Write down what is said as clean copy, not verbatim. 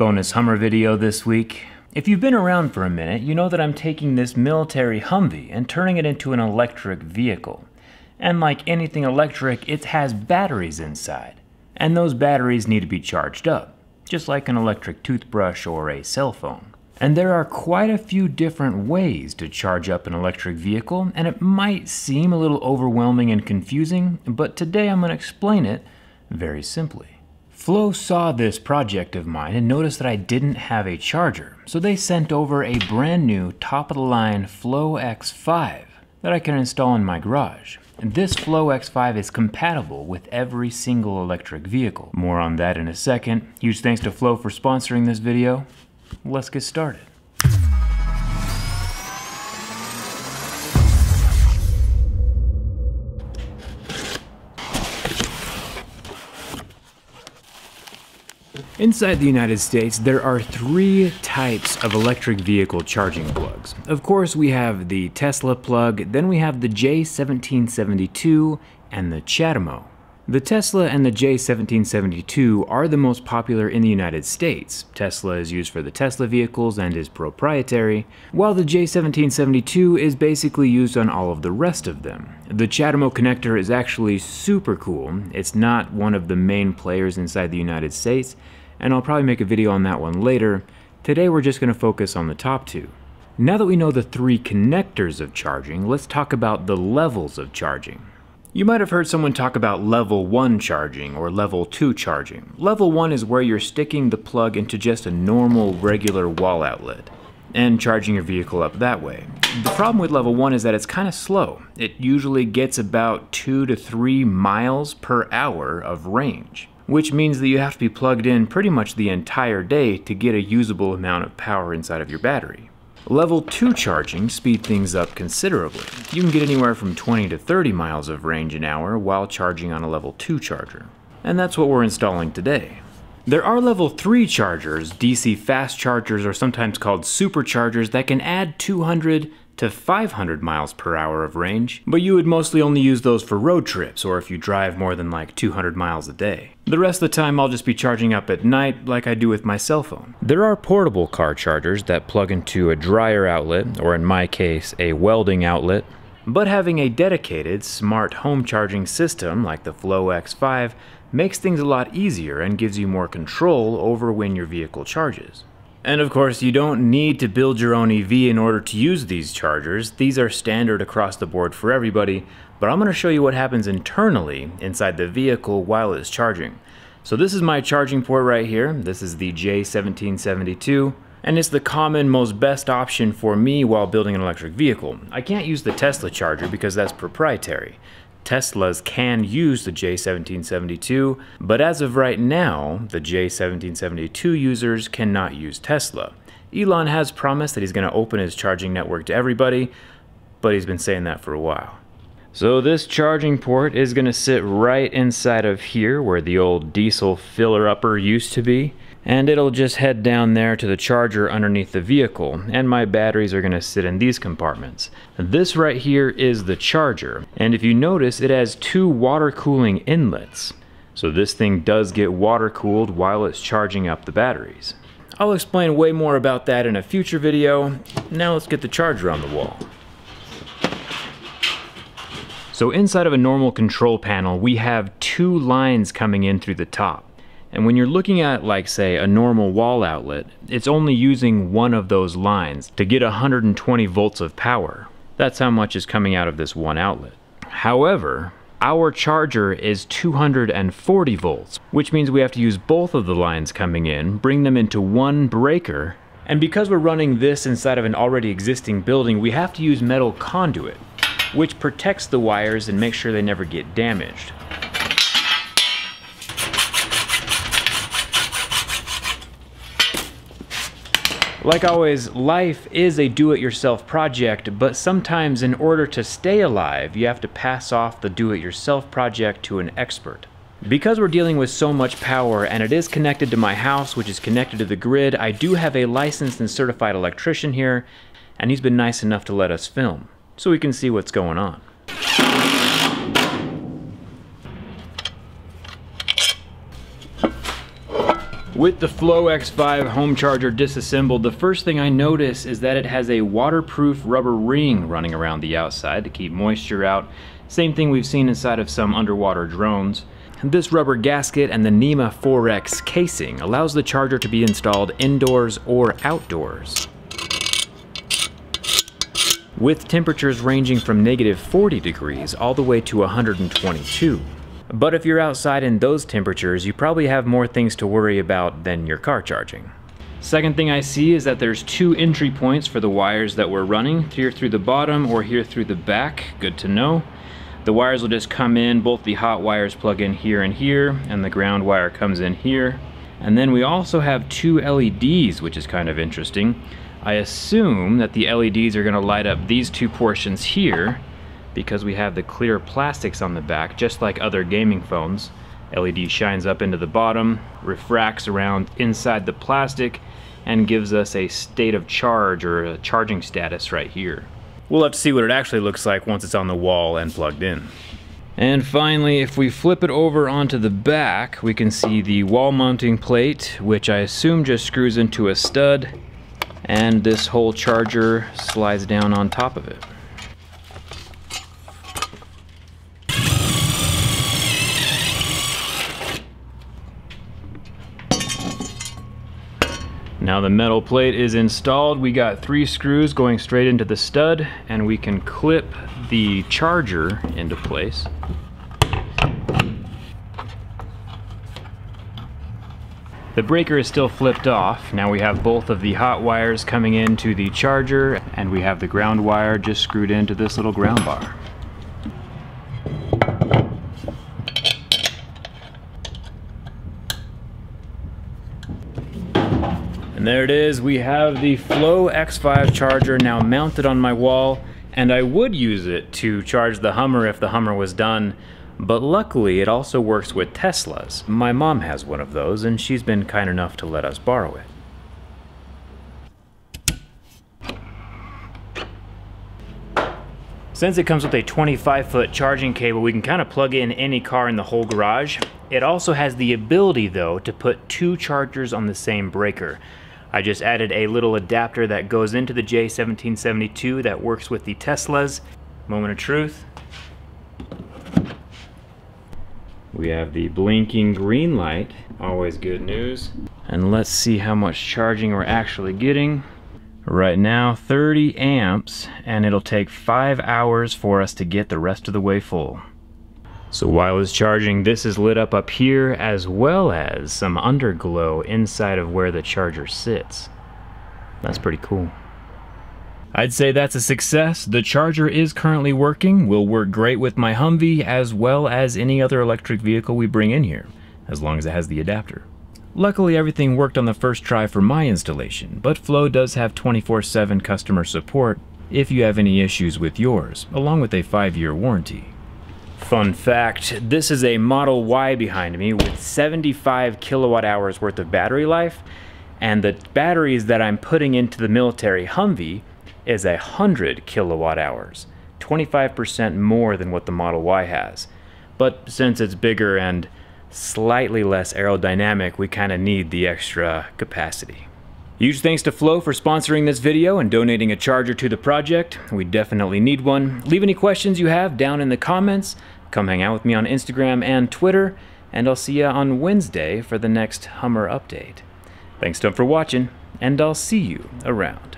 Bonus Hummer video this week. If you've been around for a minute, you know that I'm taking this military Humvee and turning it into an electric vehicle. And like anything electric, it has batteries inside. And those batteries need to be charged up, just like an electric toothbrush or a cell phone. And there are quite a few different ways to charge up an electric vehicle, and it might seem a little overwhelming and confusing, but today I'm going to explain it very simply. Flow saw this project of mine and noticed that I didn't have a charger, so they sent over a brand new top-of-the-line Flow X5 that I can install in my garage. And this Flow X5 is compatible with every single electric vehicle. More on that in a second. Huge thanks to Flow for sponsoring this video. Let's get started. Inside the United States, there are three types of electric vehicle charging plugs. Of course, we have the Tesla plug, then we have the J1772, and the CHAdeMO. The Tesla and the J1772 are the most popular in the United States. Tesla is used for the Tesla vehicles and is proprietary, while the J1772 is basically used on all of the rest of them. The CHAdeMO connector is actually super cool. It's not one of the main players inside the United States, and I'll probably make a video on that one later. Today we're just going to focus on the top two. Now that we know the three connectors of charging, let's talk about the levels of charging. You might have heard someone talk about level 1 charging or level 2 charging. Level 1 is where you're sticking the plug into just a normal regular wall outlet and charging your vehicle up that way. The problem with level 1 is that it's kind of slow. It usually gets about 2 to 3 miles per hour of range, which means that you have to be plugged in pretty much the entire day to get a usable amount of power inside of your battery. Level 2 charging speeds things up considerably. You can get anywhere from 20 to 30 miles of range an hour while charging on a level 2 charger. And that's what we're installing today. There are level 3 chargers, DC fast chargers, or sometimes called superchargers, that can add 200 to 500 miles per hour of range, but you would mostly only use those for road trips or if you drive more than like 200 miles a day. The rest of the time I'll just be charging up at night like I do with my cell phone. There are portable car chargers that plug into a dryer outlet, or in my case, a welding outlet. But having a dedicated smart home charging system like the Flow X5 makes things a lot easier and gives you more control over when your vehicle charges. And of course, you don't need to build your own EV in order to use these chargers. These are standard across the board for everybody, but I'm going to show you what happens internally inside the vehicle while it's charging. So this is my charging port right here. This is the J1772, and it's the common, most best option for me while building an electric vehicle. I can't use the Tesla charger because that's proprietary. Teslas can use the J1772, but as of right now, the J1772 users cannot use Tesla. Elon has promised that he's going to open his charging network to everybody, but he's been saying that for a while. So this charging port is going to sit right inside of here where the old diesel filler-upper used to be, and it'll just head down there to the charger underneath the vehicle, and my batteries are going to sit in these compartments. This right here is the charger, and if you notice, it has two water cooling inlets. So this thing does get water cooled while it's charging up the batteries. I'll explain way more about that in a future video. Now let's get the charger on the wall. So inside of a normal control panel, we have two lines coming in through the top. And when you're looking at, like, say, a normal wall outlet, it's only using one of those lines to get 120 volts of power. That's how much is coming out of this one outlet. However, our charger is 240 volts, which means we have to use both of the lines coming in, bring them into one breaker, and because we're running this inside of an already existing building, we have to use metal conduit, which protects the wires and makes sure they never get damaged. Like always, life is a do-it-yourself project, but sometimes in order to stay alive, you have to pass off the do-it-yourself project to an expert. Because we're dealing with so much power and it is connected to my house, which is connected to the grid, I do have a licensed and certified electrician here, and he's been nice enough to let us film, so we can see what's going on. With the Flow X5 home charger disassembled, the first thing I notice is that it has a waterproof rubber ring running around the outside to keep moisture out. Same thing we've seen inside of some underwater drones. This rubber gasket and the NEMA 4X casing allows the charger to be installed indoors or outdoors, with temperatures ranging from -40 degrees all the way to 122. But if you're outside in those temperatures, you probably have more things to worry about than your car charging. Second thing I see is that there's 2 entry points for the wires that we're running, here through the bottom or here through the back. Good to know. The wires will just come in, both the hot wires plug in here, and the ground wire comes in here. And then we also have 2 LEDs, which is kind of interesting. I assume that the LEDs are going to light up these 2 portions here, because we have the clear plastics on the back, just like other gaming phones. LED shines up into the bottom, refracts around inside the plastic, and gives us a state of charge or a charging status right here. We'll have to see what it actually looks like once it's on the wall and plugged in. And finally, if we flip it over onto the back, we can see the wall mounting plate, which I assume just screws into a stud, and this whole charger slides down on top of it. Now the metal plate is installed. We got 3 screws going straight into the stud, and we can clip the charger into place. The breaker is still flipped off. Now we have both of the hot wires coming into the charger, and we have the ground wire just screwed into this little ground bar. And there it is, we have the Flow X5 charger now mounted on my wall, and I would use it to charge the Hummer if the Hummer was done, but luckily it also works with Teslas. My mom has one of those, and she's been kind enough to let us borrow it. Since it comes with a 25-foot charging cable, we can kind of plug in any car in the whole garage. It also has the ability, though, to put 2 chargers on the same breaker. I just added a little adapter that goes into the J1772 that works with the Teslas. Moment of truth. We have the blinking green light, always good news. And let's see how much charging we're actually getting. Right now, 30 amps, and it'll take 5 hours for us to get the rest of the way full. So while it's charging, this is lit up here, as well as some underglow inside of where the charger sits. That's pretty cool. I'd say that's a success. The charger is currently working, will work great with my Humvee, as well as any other electric vehicle we bring in here, as long as it has the adapter. Luckily, everything worked on the first try for my installation, but Flow does have 24/7 customer support if you have any issues with yours, along with a 5-year warranty. Fun fact, this is a Model Y behind me with 75 kilowatt hours worth of battery life, and the batteries that I'm putting into the military Humvee is 100 kilowatt hours, 25% more than what the Model Y has. But since it's bigger and slightly less aerodynamic, we kind of need the extra capacity. Huge thanks to Flow for sponsoring this video and donating a charger to the project. We definitely need one. Leave any questions you have down in the comments. Come hang out with me on Instagram and Twitter, and I'll see you on Wednesday for the next Hummer update. Thanks for watching, and I'll see you around.